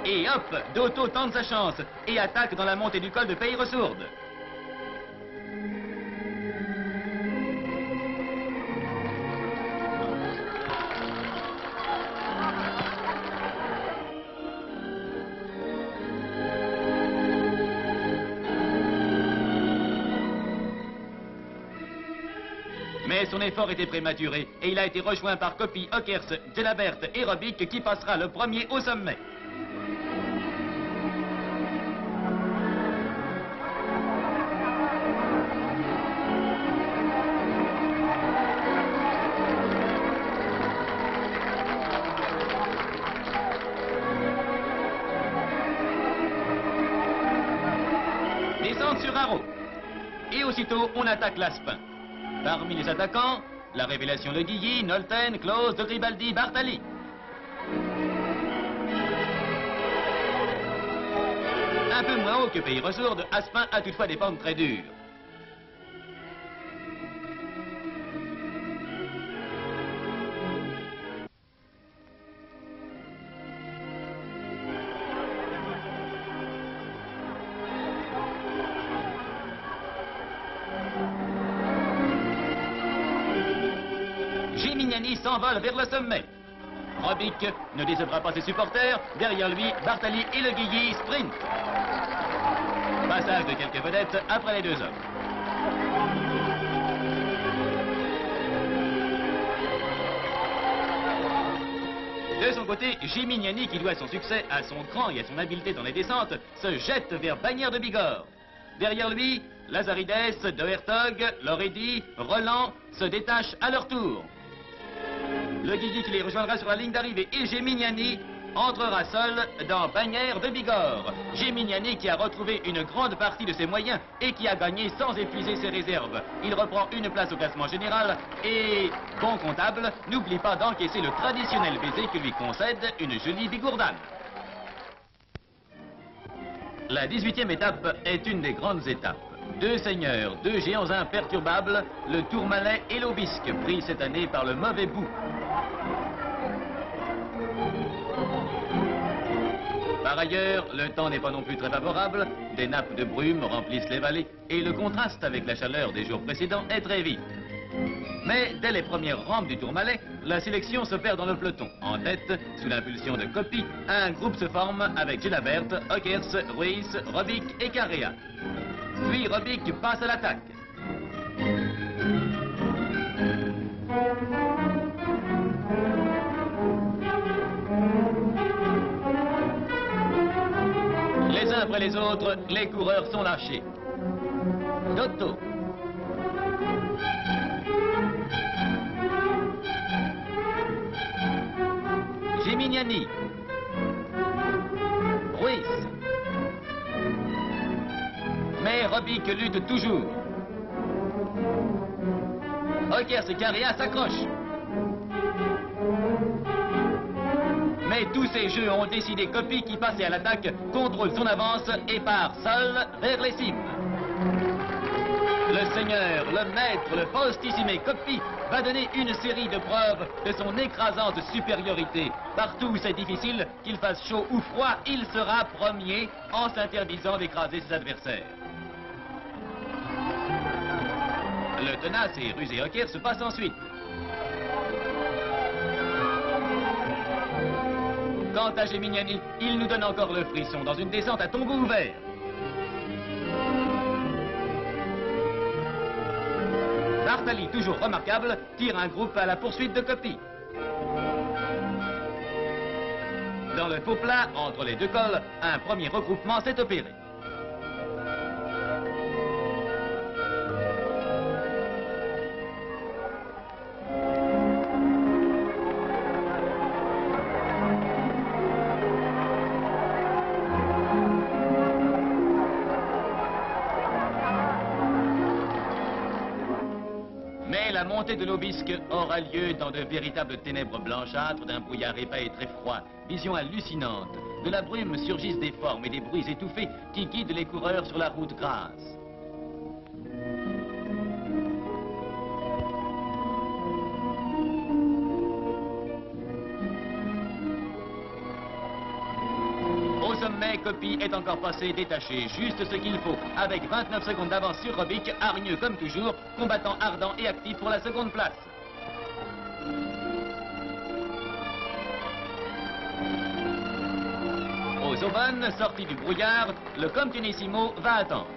Et hop, Dotto tente sa chance et attaque dans la montée du col de Peyrelsourde. Mais son effort était prématuré et il a été rejoint par Coppi, Ockers, Gelabert et Robic qui passera le premier au sommet. Descente sur Haro. Et aussitôt, on attaque l'Aspin. Parmi les attaquants, la révélation de Guilly, Nolten, Klose, de Gribaldi, Bartali. Un peu moins haut que Peyrelsourde, Aspin a toutefois des pentes très dures. Gimignani s'envole vers le sommet. Robic ne décevra pas ses supporters. Derrière lui, Bartali et le Guilly sprint. Passage de quelques vedettes après les deux hommes. De son côté, Gimignani, qui doit son succès à son cran et à son habileté dans les descentes, se jette vers Bagnères de Bigorre. Derrière lui, Lazarides, De Hertog, Loredi, Roland se détachent à leur tour. Le Guigui qui les rejoindra sur la ligne d'arrivée et Gimignani entrera seul dans Bagnères de Bigorre. Gimignani qui a retrouvé une grande partie de ses moyens et qui a gagné sans épuiser ses réserves. Il reprend une place au classement général et, bon comptable, n'oublie pas d'encaisser le traditionnel baiser que lui concède une jolie bigourdane. La 18e étape est une des grandes étapes. Deux seigneurs, deux géants imperturbables, le Tourmalet et l'Aubisque, pris cette année par le mauvais bout. Par ailleurs, le temps n'est pas non plus très favorable, des nappes de brume remplissent les vallées et le contraste avec la chaleur des jours précédents est très vif. Mais dès les premières rampes du Tourmalet, la sélection se perd dans le peloton. En tête, sous l'impulsion de Coppi, un groupe se forme avec Gelabert, Ockers, Ruiz, Robic et Carrea. Puis Robic passe à l'attaque. Les uns après les autres, les coureurs sont lâchés. Dotto. Gimignani. Ruiz. Mais Robic lutte toujours. Ockers et Carrea s'accrochent. Mais tous ces jeux ont décidé Coppi qui passait à l'attaque, contrôle son avance et part seul vers les cimes. Le seigneur, le maître, le postissimé Coppi va donner une série de preuves de son écrasante supériorité. Partout où c'est difficile, qu'il fasse chaud ou froid, il sera premier en s'interdisant d'écraser ses adversaires. Le tenace et rusé Ockers se passe ensuite. Quant à Gimignani, il nous donne encore le frisson dans une descente à tombeau ouvert. Bartali, toujours remarquable, tire un groupe à la poursuite de Coppi. Dans le faux plat, entre les deux cols, un premier regroupement s'est opéré. Mais la montée de l'Aubisque aura lieu dans de véritables ténèbres blanchâtres, d'un brouillard épais et très froid, vision hallucinante. De la brume surgissent des formes et des bruits étouffés qui guident les coureurs sur la route grasse. Au sommet, Coppi est encore passé détaché, juste ce qu'il faut, avec 29 secondes d'avance sur Robic, hargneux comme toujours, combattant ardent et actif pour la seconde place. Aux Aubonnes, sorti du brouillard, le Continuissimo va attendre.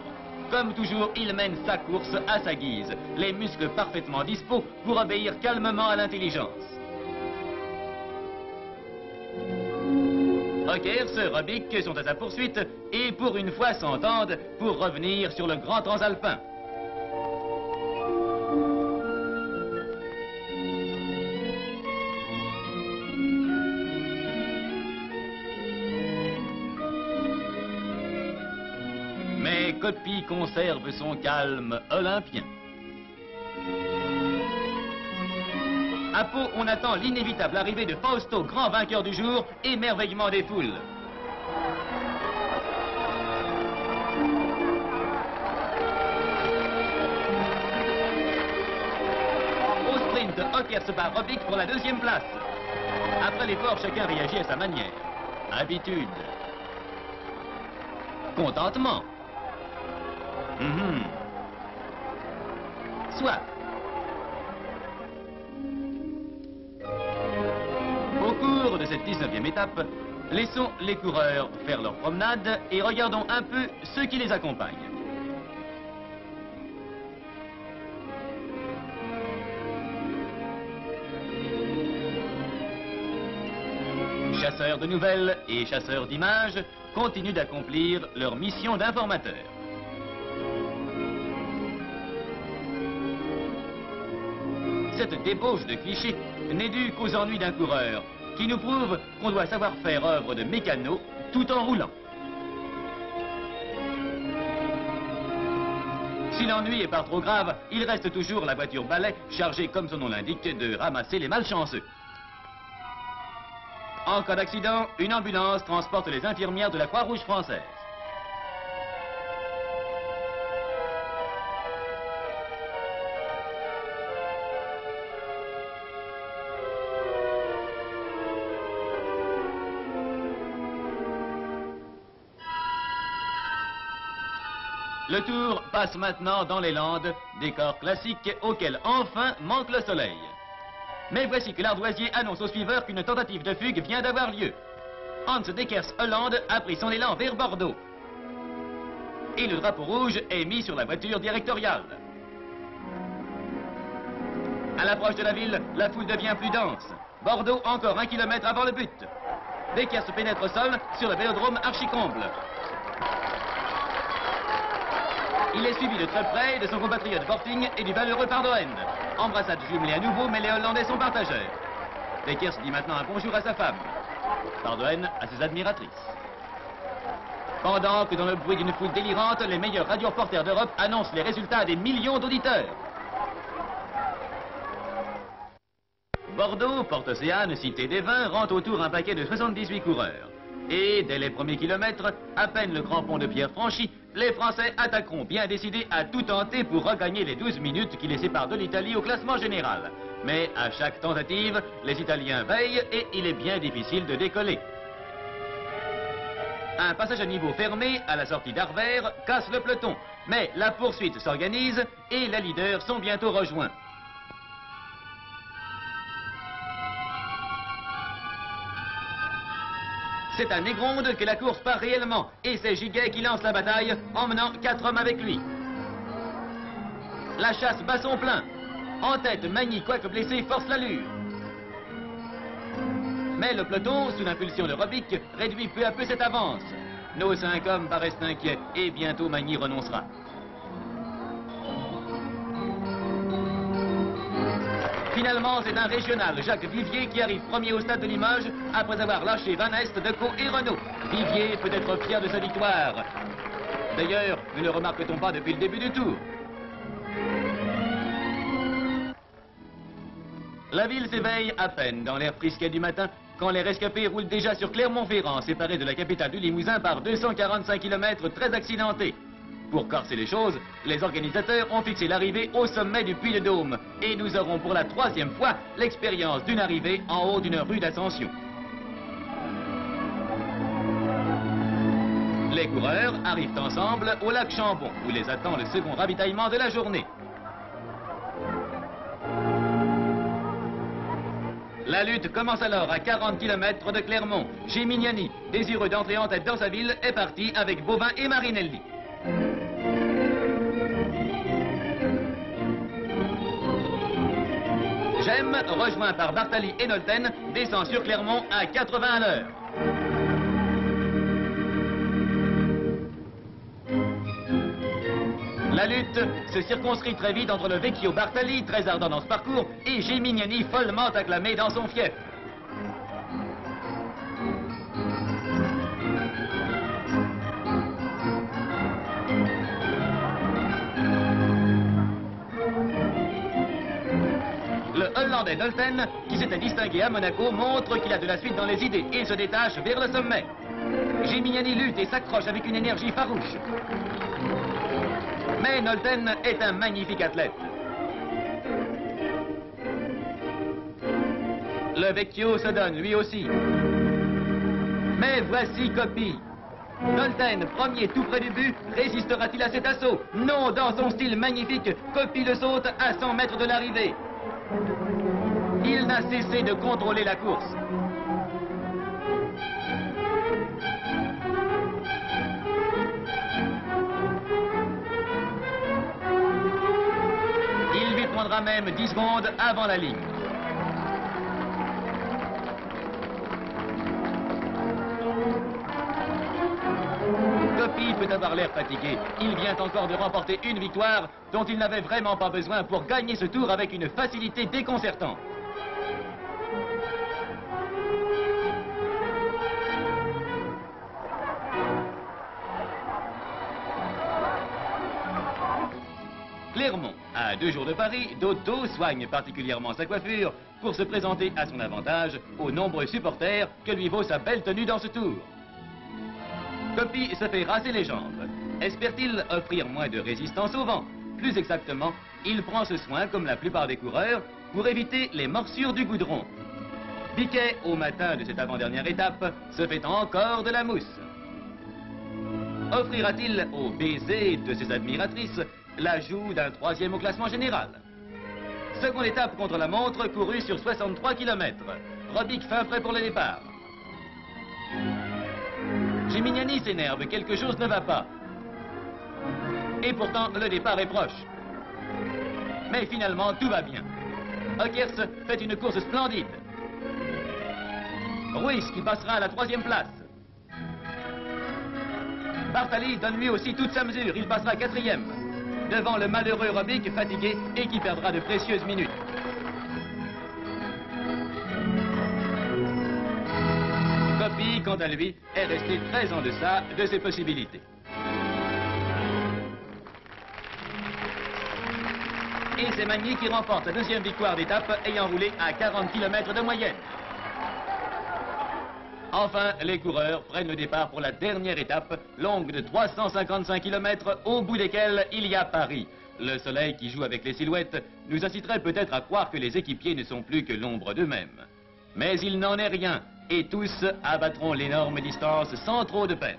Comme toujours, il mène sa course à sa guise, les muscles parfaitement dispos pour obéir calmement à l'intelligence. Rockers, Robic sont à sa poursuite et pour une fois s'entendent pour revenir sur le grand transalpin. Mais Coppi conserve son calme olympien. À Pau, on attend l'inévitable arrivée de Fausto, grand vainqueur du jour, émerveillement des foules. Au sprint, Hocker se bat Robic pour la deuxième place. Après l'effort, chacun réagit à sa manière. Habitude. Contentement. Soit. Au cours de cette 19e étape, laissons les coureurs faire leur promenade et regardons un peu ceux qui les accompagnent. Chasseurs de nouvelles et chasseurs d'images continuent d'accomplir leur mission d'informateurs. Cette débauche de clichés n'est due qu'aux ennuis d'un coureur, qui nous prouve qu'on doit savoir faire œuvre de mécano tout en roulant. Si l'ennui est pas trop grave, il reste toujours la voiture balai, chargée, comme son nom l'indique, de ramasser les malchanceux. En cas d'accident, une ambulance transporte les infirmières de la Croix-Rouge française. Le Tour passe maintenant dans les Landes, décor classique auquel enfin manque le soleil. Mais voici que l'ardoisier annonce aux suiveurs qu'une tentative de fugue vient d'avoir lieu. Hans Dekers Hollande a pris son élan vers Bordeaux. Et le drapeau rouge est mis sur la voiture directoriale. À l'approche de la ville, la foule devient plus dense. Bordeaux encore 1 kilomètre avant le but. Dekers pénètre seul sur le vélodrome Archicomble. Il est suivi de très près de son compatriote Borting et du valeureux Pardoen. Embrassade jumelée à nouveau, mais les Hollandais sont partageurs. Dekers dit maintenant un bonjour à sa femme. Pardoen à ses admiratrices. Pendant que dans le bruit d'une foule délirante, les meilleurs radioreporters d'Europe annoncent les résultats à des millions d'auditeurs. Bordeaux, Port-Océane, Cité des Vins, rend autour un paquet de 78 coureurs. Et dès les premiers kilomètres, à peine le grand pont de pierre franchi, les Français attaqueront bien décidés à tout tenter pour regagner les 12 minutes qui les séparent de l'Italie au classement général. Mais à chaque tentative, les Italiens veillent et il est bien difficile de décoller. Un passage à niveau fermé à la sortie d'Arvers casse le peloton. Mais la poursuite s'organise et les leaders sont bientôt rejoints. C'est à Négronde que la course part réellement et c'est Giguet qui lance la bataille, emmenant 4 hommes avec lui. La chasse bat son plein. En tête, Magny, quoique blessé, force l'allure. Mais le peloton, sous l'impulsion de Robic, réduit peu à peu cette avance. Nos 5 hommes paraissent inquiets et bientôt Magny renoncera. Finalement, c'est un régional, Jacques Vivier, qui arrive premier au stade de Limoges après avoir lâché Van Est, Decaux et Renault. Vivier peut être fier de sa victoire. D'ailleurs, ne le remarque-t-on pas depuis le début du tour? La ville s'éveille à peine dans l'air frisquet du matin quand les rescapés roulent déjà sur Clermont-Ferrand, séparé de la capitale du Limousin par 245 km très accidentés. Pour corser les choses, les organisateurs ont fixé l'arrivée au sommet du Puy-de-Dôme et nous aurons pour la 3e fois l'expérience d'une arrivée en haut d'une rue d'ascension. Les coureurs arrivent ensemble au lac Chambon où les attend le second ravitaillement de la journée. La lutte commence alors à 40 km de Clermont. Gimignani, désireux d'entrer en tête dans sa ville, est parti avec Bovin et Marinelli. Gemme, rejoint par Bartali et Nolten, descend sur Clermont à 80 à l'heure. La lutte se circonscrit très vite entre le Vecchio Bartali, très ardent dans ce parcours, et Gimignani, follement acclamé dans son fief. Le Hollandais Nolten, qui s'était distingué à Monaco, montre qu'il a de la suite dans les idées et se détache vers le sommet. Gimignani lutte et s'accroche avec une énergie farouche. Mais Nolten est un magnifique athlète. Le Vecchio se donne lui aussi. Mais voici Coppi. Nolten, premier tout près du but, résistera-t-il à cet assaut? Non, dans son style magnifique, Coppi le saute à 100 mètres de l'arrivée. Il n'a cessé de contrôler la course. Il lui prendra même 10 secondes avant la ligne. Coppi peut avoir l'air fatigué. Il vient encore de remporter une victoire dont il n'avait vraiment pas besoin pour gagner ce tour avec une facilité déconcertante. Clermont, à 2 jours de Paris, Dotto soigne particulièrement sa coiffure pour se présenter à son avantage aux nombreux supporters que lui vaut sa belle tenue dans ce tour. Coppi se fait raser les jambes. Espère-t-il offrir moins de résistance au vent? Plus exactement, il prend ce soin, comme la plupart des coureurs, pour éviter les morsures du goudron. Piquet, au matin de cette avant-dernière étape, se fait encore de la mousse. Offrira-t-il au baiser de ses admiratrices l'ajout d'un 3e au classement général? Seconde étape contre la montre, courue sur 63 km. Robic fin prêt pour le départ. Gimignani s'énerve, quelque chose ne va pas. Et pourtant, le départ est proche. Mais finalement, tout va bien. Ockers fait une course splendide. Ruiz qui passera à la 3e place. Bartali donne lui aussi toute sa mesure, il passera 4e. Devant le malheureux Robic, fatigué et qui perdra de précieuses minutes. Coppi, quant à lui, est resté très en deçà de ses possibilités. Et c'est Magny qui remporte sa 2e victoire d'étape, ayant roulé à 40 km de moyenne. Enfin, les coureurs prennent le départ pour la dernière étape, longue de 355 km, au bout desquels il y a Paris. Le soleil qui joue avec les silhouettes nous inciterait peut-être à croire que les équipiers ne sont plus que l'ombre d'eux-mêmes. Mais il n'en est rien, et tous abattront l'énorme distance sans trop de peine.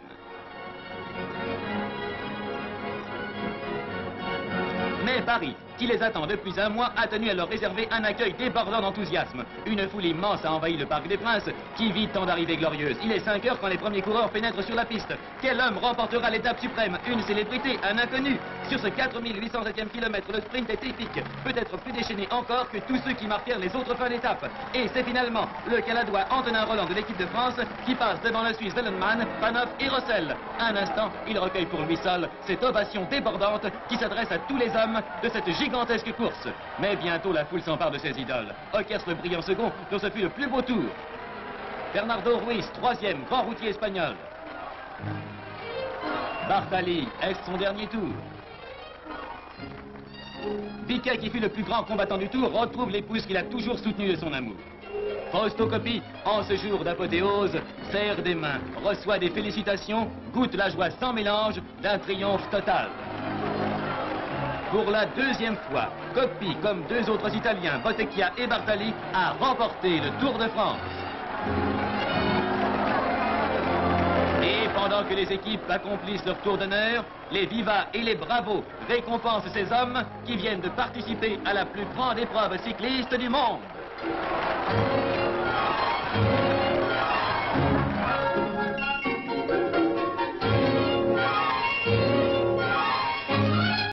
Mais Paris, qui les attend depuis un mois, a tenu à leur réserver un accueil débordant d'enthousiasme. Une foule immense a envahi le Parc des Princes, qui vit tant d'arrivées glorieuses. Il est 5 heures quand les premiers coureurs pénètrent sur la piste. Quel homme remportera l'étape suprême? Une célébrité, un inconnu. Sur ce 4807e kilomètre, le sprint est épique, peut-être plus déchaîné encore que tous ceux qui marquèrent les autres fins d'étape. Et c'est finalement le Caladois Antonin Roland de l'équipe de France qui passe devant le Suisse Vellenman, Panov et Rossel. Un instant, il recueille pour lui seul cette ovation débordante qui s'adresse à tous les hommes de cette gigantesque course. Mais bientôt, la foule s'empare de ses idoles. Ockers le brillant second, dont ce fut le plus beau tour. Bernardo Ruiz, 3e, grand routier espagnol. Bartali, est-ce son dernier tour? Piquet, qui fut le plus grand combattant du tour, retrouve l'épouse qu'il a toujours soutenue de son amour. Fausto Coppi, en ce jour d'apothéose, serre des mains, reçoit des félicitations, goûte la joie sans mélange d'un triomphe total. Pour la 2e fois, Coppi, comme 2 autres Italiens, Bottecchia et Bartali, a remporté le Tour de France. Et pendant que les équipes accomplissent leur tour d'honneur, les vivas et les bravos récompensent ces hommes qui viennent de participer à la plus grande épreuve cycliste du monde.